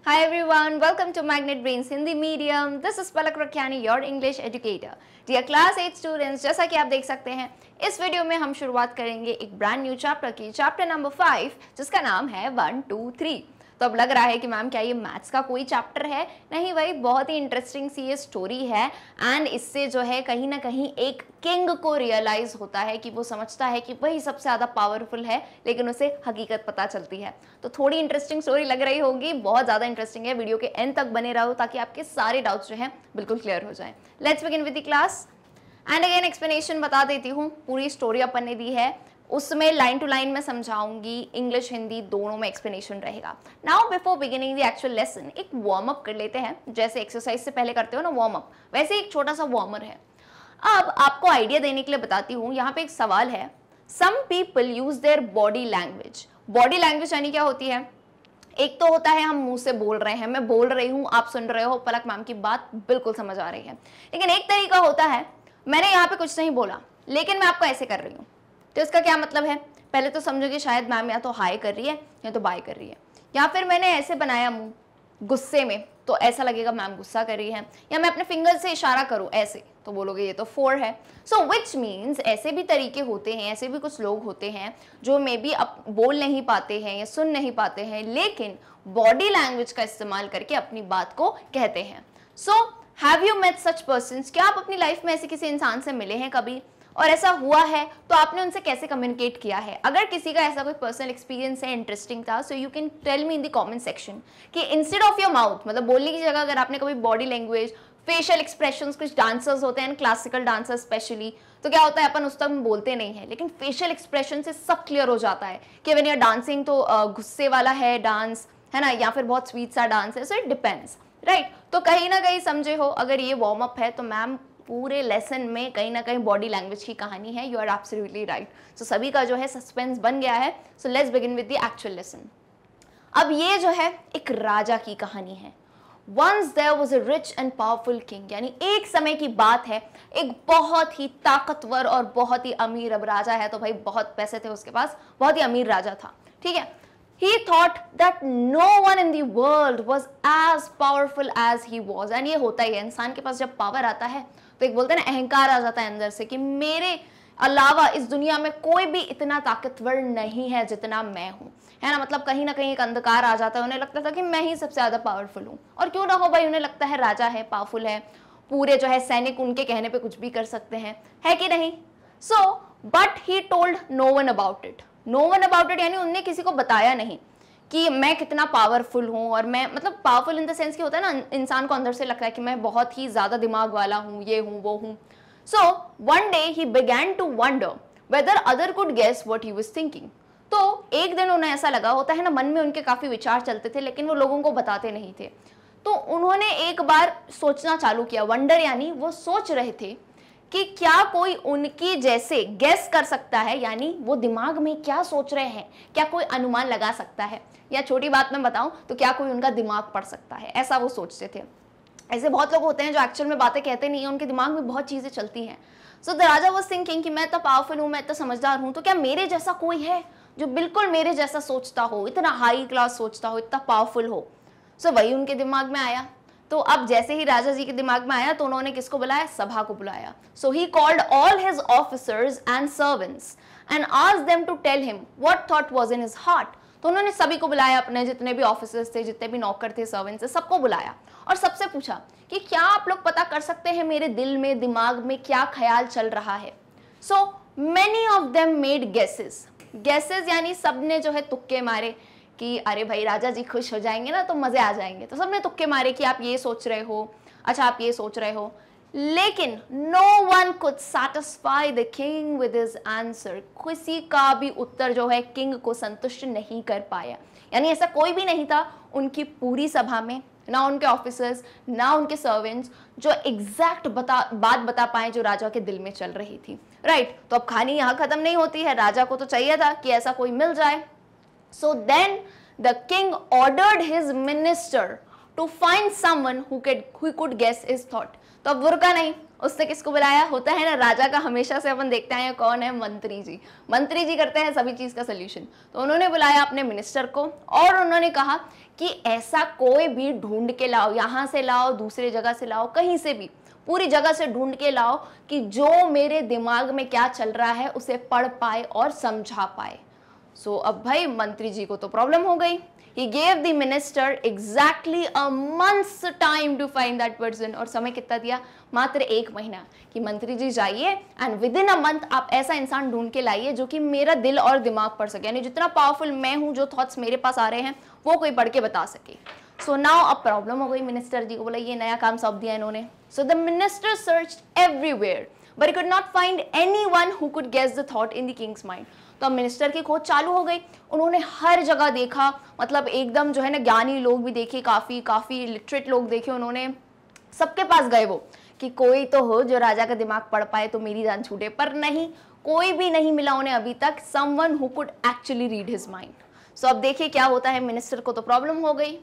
Hi everyone, welcome to Magnet Brains Hindi Medium. This is Palak Rakhani, your English educator. Dear Class 8 students, जैसा कि आप देख सकते हैं इस वीडियो में हम शुरुआत करेंगे एक ब्रांड न्यू चैप्टर की, चैप्टर नंबर 5, जिसका नाम है 1, 2, 3। तो अब लग रहा है कि मैम क्या ये मैथ्स का कोई चैप्टर है? नहीं भाई, बहुत ही इंटरेस्टिंग सी ये स्टोरी है एंड इससे जो है कहीं ना कहीं एक किंग को रियलाइज होता है कि वो समझता है कि वही सबसे ज़्यादा पावरफुल है, लेकिन उसे हकीकत पता चलती है। तो थोड़ी इंटरेस्टिंग स्टोरी लग रही होगी, बहुत ज़्यादा इंटरेस्टिंग है। वीडियो के एंड तक बने रहो ताकि आपके सारे डाउट्स जो हैं बिल्कुल क्लियर हो जाएं। Let's begin with the class and again explanation बता देती हूँ। पूरी स्टोरी अपन ने दी है, उसमें लाइन टू लाइन में समझाऊंगी, इंग्लिश हिंदी दोनों में एक्सप्लेनेशन रहेगा। Now before beginning the actual lesson एक वार्म अप कर लेते हैं। जैसे एक्सरसाइज से पहले करते हो ना वार्म अप, वैसे एक छोटा सा वार्मर है। अब आपको आइडिया देने के लिए बताती हूँ। यहाँ पे एक सवाल है, some people use their body language. Body language यानी क्या होती है? एक तो होता है हम मुंह से बोल रहे हैं, मैं बोल रही हूँ, आप सुन रहे हो, पलक मैम की बात बिल्कुल समझ आ रही है। लेकिन एक तरीका होता है, मैंने यहाँ पे कुछ नहीं बोला लेकिन मैं आपको ऐसे कर रही हूँ। तो इसका क्या मतलब है? पहले तो समझोगे शायद मैम या तो हाई कर रही है या तो बाय कर रही है, या फिर मैंने ऐसे बनाया मुंह गुस्से में तो ऐसा लगेगा मैम गुस्सा कर रही है, या मैं अपने फिंगर से इशारा करूं ऐसे तो बोलोगे ये तो 4 है। सो विच मीन्स ऐसे भी तरीके होते हैं, ऐसे भी कुछ लोग होते हैं जो मे बी अब बोल नहीं पाते हैं या सुन नहीं पाते हैं, लेकिन बॉडी लैंग्वेज का इस्तेमाल करके अपनी बात को कहते हैं। So have you met such persons? क्या आप अपनी लाइफ में ऐसे किसी इंसान से मिले हैं कभी, और ऐसा हुआ है तो आपने उनसे कैसे कम्युनिकेट किया है? अगर किसी का ऐसा कोई पर्सनल एक्सपीरियंस है, इंटरेस्टिंग था, so you can tell me in the comment section कि इंस्टेड ऑफ योर माउथ, मतलब बोलने की जगह अगर आपने कभी बॉडी लैंग्वेज, फेशियल एक्सप्रेशंस, कुछ डांसर्स होते हैं क्लासिकल डांसर्स स्पेशली, तो क्या होता है अपन उस तक बोलते नहीं है, लेकिन फेशियल एक्सप्रेशन से सब क्लियर हो जाता है कि व्हेन यू आर डांसिंग तो गुस्से वाला है डांस, है ना, या फिर बहुत स्वीट सा डांस है। So it depends, right? तो कहीं ना कहीं समझे हो, अगर ये वार्म अप है तो मैम पूरे लेसन में कहीं ना कहीं बॉडी लैंग्वेज की कहानी है। You are absolutely right. So सभी का जो है सस्पेंस बन गया है। So let's begin with the actual lesson. अब ये जो है एक राजा की कहानी है। Once there was a rich and powerful king, यानी एक समय की बात है, एक बहुत ही ताकतवर और बहुत ही अमीर, अब राजा है तो भाई बहुत पैसे थे उसके पास, बहुत ही अमीर राजा था, ठीक है। He thought that no one in the world was as powerful as he was, and ये होता ही है, इंसान के पास जब पावर आता है तो एक बोलते हैं ना अहंकार आ जाता है अंदर से कि मेरे अलावा इस दुनिया में कोई भी इतना ताकतवर नहीं है जितना मैं हूँ, है ना। मतलब कहीं ना कहीं एक अंधकार आ जाता है, उन्हें लगता था कि मैं ही सबसे ज्यादा पावरफुल हूँ। और क्यों ना हो भाई, उन्हें लगता है राजा है, पावरफुल है, पूरे जो है सैनिक उनके कहने पे कुछ भी कर सकते हैं, है कि नहीं। So but he told no one about it. No one about it यानी उनने किसी को बताया नहीं कि मैं कितना पावरफुल हूँ, और मैं मतलब पावरफुल इन द सेंस कि होता है ना, इंसान को अंदर से लगता है कि मैं बहुत ही ज्यादा दिमाग वाला हूँ, ये हूँ वो हूँ। So one day he began to wonder whether other could guess what he was thinking. तो एक दिन उन्हें ऐसा लगा, होता है ना मन में उनके काफी विचार चलते थे लेकिन वो लोगों को बताते नहीं थे। तो उन्होंने एक बार सोचना चालू किया। वंडर यानी वो सोच रहे थे कि क्या कोई उनकी जैसे गेस कर सकता है, यानी वो दिमाग में क्या सोच रहे हैं, क्या कोई अनुमान लगा सकता है, या छोटी बात मैं बताऊं तो क्या कोई उनका दिमाग पढ़ सकता है, ऐसा वो सोचते थे। ऐसे बहुत लोग होते हैं जो एक्चुअल में बातें कहते नहीं है, उनके दिमाग में बहुत चीजें चलती हैं। So the Raja was thinking कि मैं इतना पावरफुल हूँ, मैं इतना समझदार हूँ, तो क्या मेरे जैसा कोई है जो बिल्कुल मेरे जैसा सोचता हो, इतना हाई क्लास सोचता हो, इतना पावरफुल हो। सो वही उनके दिमाग में आया। तो अब जैसे ही राजा जी के दिमाग में आया तो उन्होंने किसको बुलाया? सभा को बुलाया। So he called all his officers and servants and asked them to tell him what thought was in his heart. तो उन्होंने सभी को बुलाया, अपने जितने भी ऑफिसर्स थे, जितने भी नौकर थे, सर्वेंट्स थे, सबको बुलाया और सबसे पूछा कि क्या आप लोग पता कर सकते हैं मेरे दिल में, दिमाग में क्या ख्याल चल रहा है। So many of them made guesses. Guesses यानी सबने जो है तुक्के मारे कि अरे भाई राजा जी खुश हो जाएंगे ना तो मजे आ जाएंगे, तो सबने तुक्के मारे कि आप ये सोच रहे हो, अच्छा आप ये सोच रहे हो। लेकिन no one could satisfy the king with his answer. किसी का भी उत्तर जो है किंग को संतुष्ट नहीं कर पाया। यानी ऐसा कोई भी नहीं था उनकी पूरी सभा में, ना उनके ऑफिसर्स ना उनके सर्वेंट्स, जो एग्जैक्ट बात बता पाए जो राजा के दिल में चल रही थी, राइट। तो अब कहानी यहाँ खत्म नहीं होती है, राजा को तो चाहिए था कि ऐसा कोई मिल जाए। So then the king ordered his minister to find someone who could guess his thought. तो अब वो रुका नहीं, उसने किसको बुलाया? होता है ना राजा का हमेशा से अपन देखते हैं कौन है? मंत्री जी। मंत्री जी करते हैं सभी चीज का सोल्यूशन। तो उन्होंने बुलाया अपने मिनिस्टर को और उन्होंने कहा कि ऐसा कोई भी ढूंढ के लाओ, यहाँ से लाओ, दूसरे जगह से लाओ, कहीं से भी, पूरी जगह से ढूंढ के लाओ कि जो मेरे दिमाग में क्या चल रहा है उसे पढ़ पाए और समझा पाए। सो अब भाई मंत्री जी को तो प्रॉब्लम हो गई। He gave the minister exactly a month's time to find that person। और समय कितना दिया? मात्र 1 महीना, कि मंत्री जी जाइए and with in a month आप ऐसा इंसान ढूंढ के लाइए जो कि मेरा दिल और दिमाग पढ़ सके, यानी जितना पावरफुल मैं हूं, जो थॉट्स मेरे पास आ रहे हैं वो कोई पढ़ के बता सके। सो नाउ अब प्रॉब्लम हो गई मिनिस्टर जी को, बोला ये नया काम सौंप दिया इन्होंने। So the minister searched everywhere but he could not find anyone who could guess the thought in the king's mind. तो अब मिनिस्टर की खोज चालू हो गई। उन्होंने हर जगह देखा, मतलब एकदम जो है ना ज्ञानी लोग भी देखे, काफी लिटरेट लोग देखे उन्होंने, सबके पास गए वो कि कोई तो हो जो राजा का दिमाग पढ़ पाए तो मेरी जान छूटे, पर नहीं, कोई भी नहीं मिला उन्हें अभी तक, someone who could actually read his mind. So अब देखिए क्या होता है, मिनिस्टर को तो प्रॉब्लम हो गई।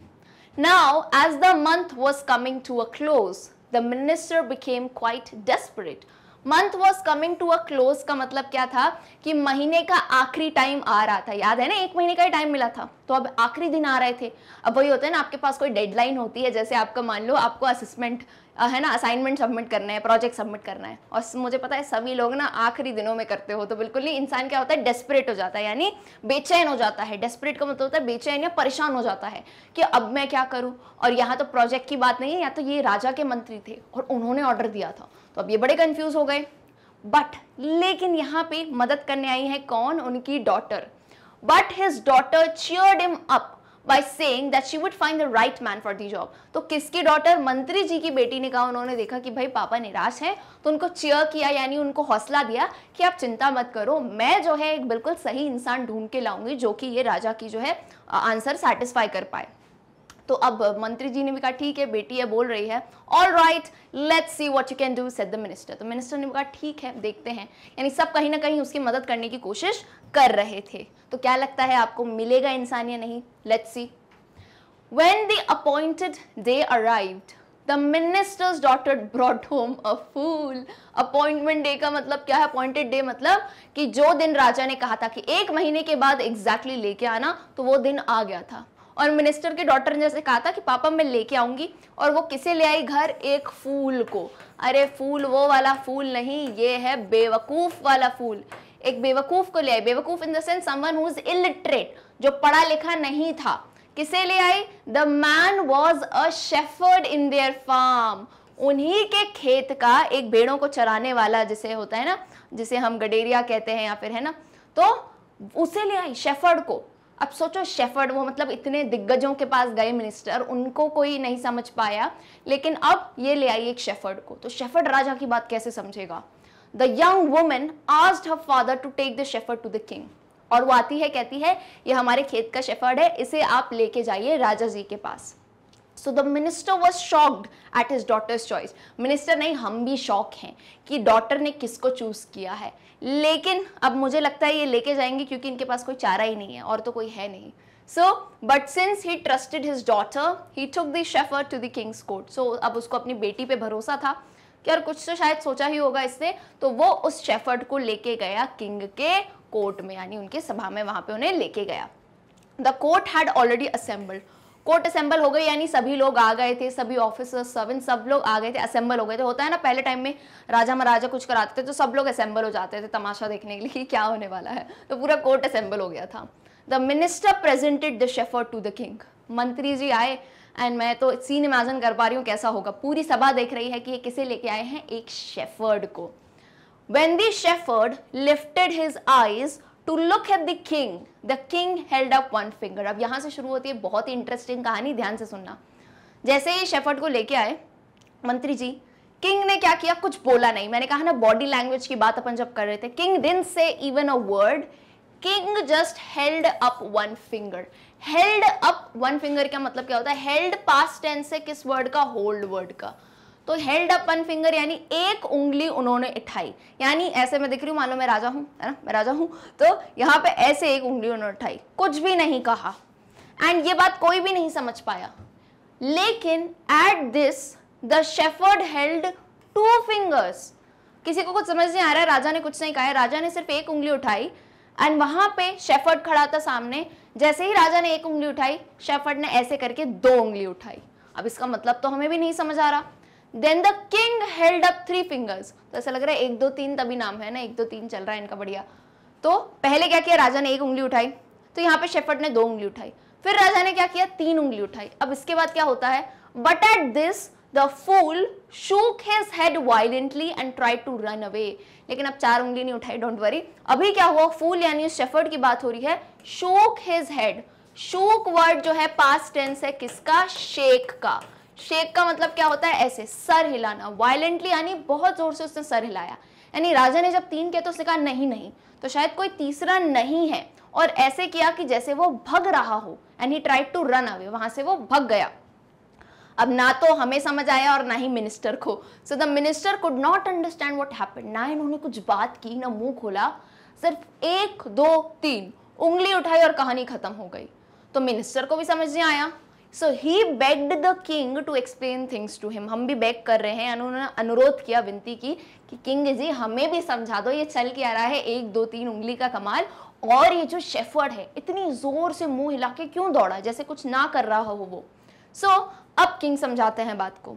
Now as the month was coming to a close the minister became quite desperate. Month was coming to a close का मतलब क्या था कि महीने का आखिरी टाइम आ रहा था। याद है ना, 1 महीने का ही टाइम मिला था, तो अब आखिरी दिन आ रहे थे। अब वही होता है ना, आपके पास कोई डेडलाइन होती है, जैसे आपका मान लो आपको असेसमेंट है ना, असाइनमेंट सबमिट करना है, प्रोजेक्ट सबमिट करना है, और मुझे पता है सभी लोग ना आखिरी दिनों में करते हो, तो बिल्कुल नहीं, इंसान क्या होता है, डेस्परेट हो जाता है, यानी बेचैन हो जाता है। डेस्परेट का मतलब होता है बेचैन या परेशान हो जाता है कि अब मैं क्या करूं। और यहाँ तो प्रोजेक्ट की बात नहीं है, या तो ये राजा के मंत्री थे और उन्होंने ऑर्डर दिया था, तो अब ये बड़े कंफ्यूज हो गए। बट लेकिन यहाँ पे मदद करने आई है कौन, उनकी daughter. But his daughter cheered him up by saying that she would find the right man for the job। तो किसकी डॉटर, मंत्री जी की बेटी ने कहा, उन्होंने देखा कि भाई पापा निराश हैं, तो उनको चीयर किया, यानी उनको हौसला दिया कि आप चिंता मत करो, मैं जो है एक बिल्कुल सही इंसान ढूंढ के लाऊंगी जो कि ये राजा की जो है आंसर सेटिस्फाई कर पाए। तो अब मंत्री जी ने भी कहा ठीक है, बेटी है बोल रही है, all right let's see what you can do said the minister. तो मिनिस्टर ने कहा ठीक है देखते हैं, यानी सब कहीं ना कहीं उसकी मदद करने की कोशिश कर रहे थे। तो क्या लगता है आपको, मिलेगा इंसान या नहीं? Let's see. When the appointed day arrived the minister's daughter brought home a fool. Appointment day का मतलब क्या है, अपॉइंटेड डे मतलब कि जो दिन राजा ने कहा था कि 1 महीने के बाद एग्जैक्टली लेके आना, तो वो दिन आ गया था। और मिनिस्टर के डॉटर ने जैसे कहा था कि पापा मैं लेके आऊंगी, और वो किसे ले आई घर, एक फूल को। अरे फूल वो वाला फूल नहीं, ये है बेवकूफ वाला फूल। एक बेवकूफ को ले आई, बेवकूफ in the sense someone who is illiterate, जो पढ़ा लिखा नहीं था। किसे ले आई? The man was a shepherd in their farm. उन्हीं के खेत का एक भेड़ों को चराने वाला, जिसे होता है ना, जिसे हम गडेरिया कहते हैं या फिर, है ना, तो उसे ले आई, शेफर्ड को। अब सोचो शेफर्ड, वो मतलब इतने दिग्गजों के पास गए मिनिस्टर, उनको कोई नहीं समझ पाया, लेकिन अब ये ले आई एक शेफर्ड को। तो शेफर्ड राजा की बात कैसे समझेगा? The young woman asked her father to take the shepherd to the king. और वो आती है, कहती है ये हमारे खेत का शेफर्ड है, इसे आप लेके जाइए राजा जी के पास। So the minister was shocked at his daughter's choice. Minister नहीं, हम भी शॉक हैं कि डॉटर ने किसको चूज किया है, लेकिन अब मुझे लगता है ये लेके जाएंगे क्योंकि इनके पास कोई चारा ही नहीं है, और तो कोई है नहीं। So but since he trusted his daughter he took the shepherd to the king's court. So अब उसको अपनी बेटी पे भरोसा था कि यार कुछ तो शायद सोचा ही होगा इसने, तो वो उस शेफर्ड को लेके गया किंग के कोर्ट में, यानी उनके सभा में, वहां पे उन्हें लेके गया। The court had already assembled. Court assemble हो गई, यानी सभी लोग आ गए थे, सभी ऑफिसर्स, सर्वेंट, सब लोग आ गए थे, असेंबल हो गए थे। होता है ना पहले टाइम में राजा महाराजा कुछ कराते थे तो सब लोग असेंबल हो जाते थे तमाशा देखने के लिए कि क्या होने वाला है, तो पूरा कोर्ट असेंबल हो गया था। The minister presented the shepherd to the king. मंत्री जी आए, एंड मैं तो सीन इमेजिन कर पा रही हूँ कैसा होगा। पूरी सभा देख रही है कि ये किसे लेके आए हैं, एक शेफर्ड को। When the shepherd lifted his eyes to look at the king held up one finger। अब यहाँ से शुरू होती है बहुत ही इंटरेस्टिंग कहानी, ध्यान से सुनना। जैसे ही शेफर्ड को लेके आए मंत्री जी, किंग ने क्या किया, कुछ बोला नहीं। मैंने कहा ना बॉडी लैंग्वेज की बात अपन जब कर रहे थे, king didn't say even a word, king just held up one finger. Held up one finger का मतलब क्या होता है, हेल्ड पास्ट टेंस से किस वर्ड का, होल्ड वर्ड का। तो हेल्ड अप वन फिंगर यानी एक उंगली उन्होंने उठाई, यानी ऐसे मैं दिख रही हूँ, मान लो मैं राजा हूँ, है ना, मैं राजा हूँ, तो यहाँ पे ऐसे एक उंगली उन्होंने उठाई, कुछ भी नहीं कहा, एंड ये बात कोई भी नहीं समझ पाया। लेकिन eight this the shepherd held 2 fingers. किसी को कुछ समझ नहीं आ रहा है, राजा ने कुछ नहीं कहा है, राजा ने सिर्फ एक उंगली उठाई, एंड वहां पे शेफर्ड खड़ा था सामने, जैसे ही राजा ने एक उंगली उठाई, शेफर्ड ने ऐसे करके 2 उंगली उठाई। अब इसका मतलब तो हमें भी नहीं समझ आ रहा। Then the king held up 3 fingers, तो ऐसा लग रहा है 1 2 3 तभी नाम है ना, 1 2 3 चल रहा है इनका बढ़िया। तो पहले क्या किया, राजा ने 1 उंगली उठाई, तो यहाँ पे शेफर्ड ने 2 उंगली उठाई, फिर राजा ने क्या किया, 3 उंगली उठाई। अब इसके बाद क्या होता है, but at this the fool shook his head violently and tried to run away. लेकिन अब 4 उंगली नहीं उठाई, डोंट वरी। अभी क्या हुआ, फूल यानी शेफर्ड की बात हो रही है, shook his head. Shook word जो है पास्ट टेंस है किसका, शेक का। शेक का मतलब क्या होता है, ऐसे सर हिलाना, वायलेंटली यानी बहुत जोर से उसने सर हिलाया। यानी राजा ने जब 3 किया तो उसने कहा नहीं नहीं, तो शायद कोई तीसरा नहीं है, और ऐसे किया कि जैसे वो भग रहा हो, and he tried to run away, वहां से वो भग गया। अब ना तो हमें समझ आया और ना ही मिनिस्टर को। सो the minister could not understand what happened. ना इन्होंने कुछ बात की, ना मुंह खोला, सिर्फ 1 2 3 उंगली उठाई और कहानी खत्म हो गई। तो मिनिस्टर को भी समझ नहीं आया। So he begged the king to explain things to him. हम भी बेग कर रहे हैं, उन्होंने अनुरोध किया, विनती की कि किंग जी हमें भी समझा दो, ये चल क्या रहा है 1 2 3 उंगली का कमाल, और ये जो शेफर्ड है इतनी जोर से मुंह हिला के क्यों दौड़ा, जैसे कुछ ना कर रहा हो वो। सो अब किंग समझाते हैं बात को।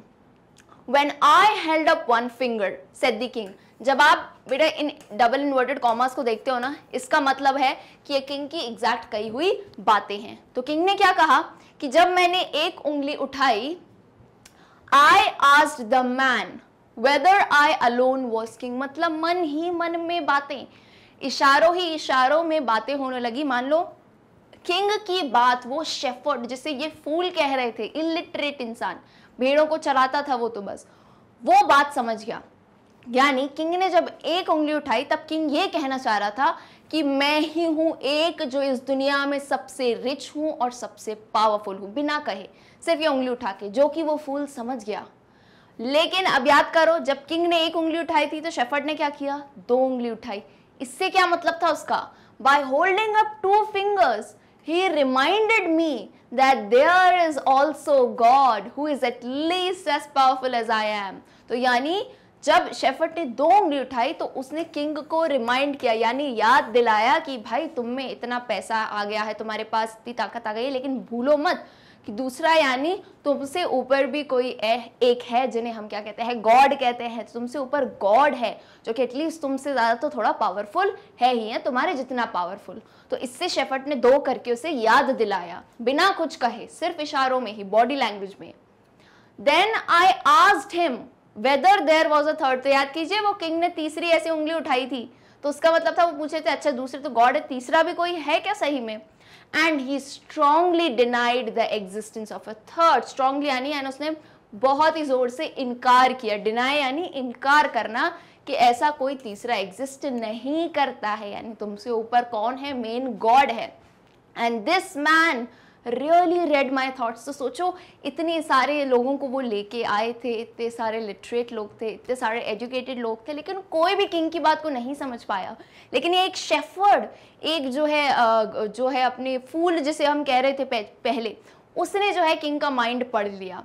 When I held up one finger, said the king. जब आप बेटा इन डबल इन्वर्टेड कॉमास को देखते हो ना, इसका मतलब है कि ये किंग की एग्जैक्ट कही हुई बातें हैं। तो किंग ने क्या कहा कि जब मैंने 1 उंगली उठाई, I asked the man whether I alone was king, मतलब मन ही मन में बातें, इशारों ही इशारों में बातें होने लगी। मान लो किंग की बात वो शेफर्ड, जिसे ये फूल कह रहे थे, इलिटरेट इंसान, भेड़ों को चराता था वो, तो बस वो बात समझ गया। यानी किंग ने जब 1 उंगली उठाई तब किंग ये कहना चाह रहा था कि मैं ही हूं एक जो इस दुनिया में सबसे रिच हूं और सबसे पावरफुल हूं, बिना कहे, सिर्फ ये उंगली उठा के, जो कि वो फूल समझ गया। लेकिन अब याद करो, जब किंग ने 1 उंगली उठाई थी तो शेफर्ड ने क्या किया, 2 उंगली उठाई। इससे क्या मतलब था उसका, by holding up 2 fingers he reminded me that there is also God who is at least as powerful as I am। तो यानी जब शेफर्ड ने 2 उंगली उठाई तो उसने किंग को रिमाइंड किया, यानी याद दिलाया कि भाई तुम में इतना पैसा आ गया है, तुम्हारे पास इतनी ताकत आ गई है, लेकिन भूलो मत कि दूसरा यानी तुमसे ऊपर भी कोई एक है, जिन्हें हम क्या कहते हैं, गॉड कहते हैं। तुमसे ऊपर गॉड है जो कि एटलीस्ट तुमसे ज़्यादा तो थोड़ा पावरफुल है ही है, तुम्हारे जितना पावरफुल। तो इससे शेफर्ड ने 2 करके उसे याद दिलाया, बिना कुछ कहे, सिर्फ इशारों में ही, बॉडी लैंग्वेज में। Then I asked him whether there was a third. तो याद कीजिए वो किंग ने तीसरी ऐसी उंगली उठाई थी, तो उसका मतलब था वो पूछे थे अच्छा दूसरे तो गॉड है, तीसरा भी कोई है क्या सही में। And he strongly denied the existence of a third. Strongly यानी उसने बहुत ही जोर से इनकार किया, डिनाई यानी इनकार करना, कि ऐसा कोई तीसरा एग्जिस्ट नहीं करता है, यानी तुमसे ऊपर कौन है, मेन गॉड है। And this man really red my thoughts. तो सोचो इतने सारे लोगों को वो लेके आए थे, इतने सारे लिटरेट लोग थे, इतने सारे एजुकेटेड लोग थे, लेकिन कोई भी किंग की बात को नहीं समझ पाया। लेकिन ये एक शेफर्ड, एक जो है अपने फूल जिसे हम कह रहे थे पहले, उसने जो है किंग का माइंड पढ़ लिया।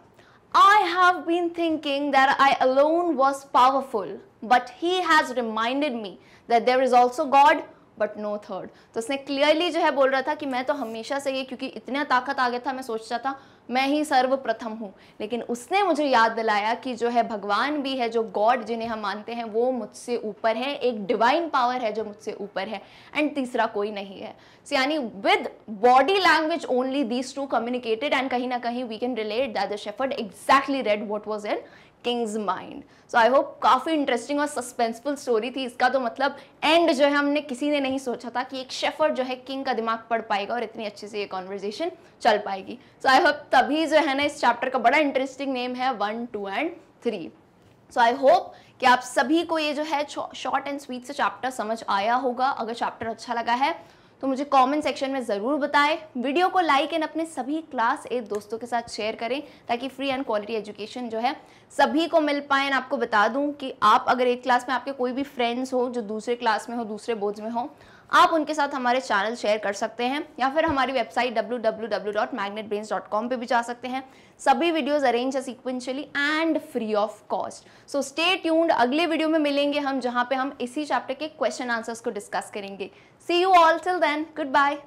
I have been thinking that I alone was powerful, but he has reminded me that there is also God, but no third। तो उसने क्लियरली जो है बोल रहा था कि मैं तो हमेशा से ये, क्योंकि इतना ताकत आ गया था, मैं सोचता था मैं ही सर्वप्रथम हूँ, लेकिन उसने मुझे याद दिलाया कि जो है भगवान भी है, जो गॉड जिन्हें हम मानते हैं वो मुझसे ऊपर है, एक डिवाइन पावर है जो मुझसे ऊपर है, एंड तीसरा कोई नहीं है। यानी with body language only these two communicated, and कहीं ना कहीं we can relate that the shepherd exactly read what was in king's mind. So I hope काफ़ी इंटरेस्टिंग और सस्पेंसफुल स्टोरी थी। इसका तो मतलब एंड जो है हमने किसी ने नहीं सोचा था कि एक शेफर्ड जो है किंग का दिमाग पढ़ पाएगा और इतनी अच्छे से ये कॉन्वर्जेशन चल पाएगी। सो आई होप तभी जो है ना इस चैप्टर का बड़ा इंटरेस्टिंग नेम है 1, 2 एंड 3। सो आई होप कि आप सभी को ये जो है शॉर्ट एंड स्वीट से चैप्टर समझ आया होगा। अगर चैप्टर अच्छा लगा है तो मुझे कमेंट सेक्शन में ज़रूर बताएं। वीडियो को लाइक एंड अपने सभी क्लास 8 दोस्तों के साथ शेयर करें, ताकि फ्री एंड क्वालिटी एजुकेशन जो है सभी को मिल पाए। एंड आपको बता दूं कि आप अगर 8th क्लास में आपके कोई भी फ्रेंड्स हो जो दूसरे क्लास में हो, दूसरे बोर्ड्स में हो, आप उनके साथ हमारे चैनल शेयर कर सकते हैं, या फिर हमारी वेबसाइट www.magnetbrains.com पे भी जा सकते हैं। सभी वीडियोस अरेंज है sequentially and free of cost. So stay tuned, अगले वीडियो में मिलेंगे हम, जहां पे हम इसी चैप्टर के क्वेश्चन आंसर्स को डिस्कस करेंगे। See you all till then, good bye.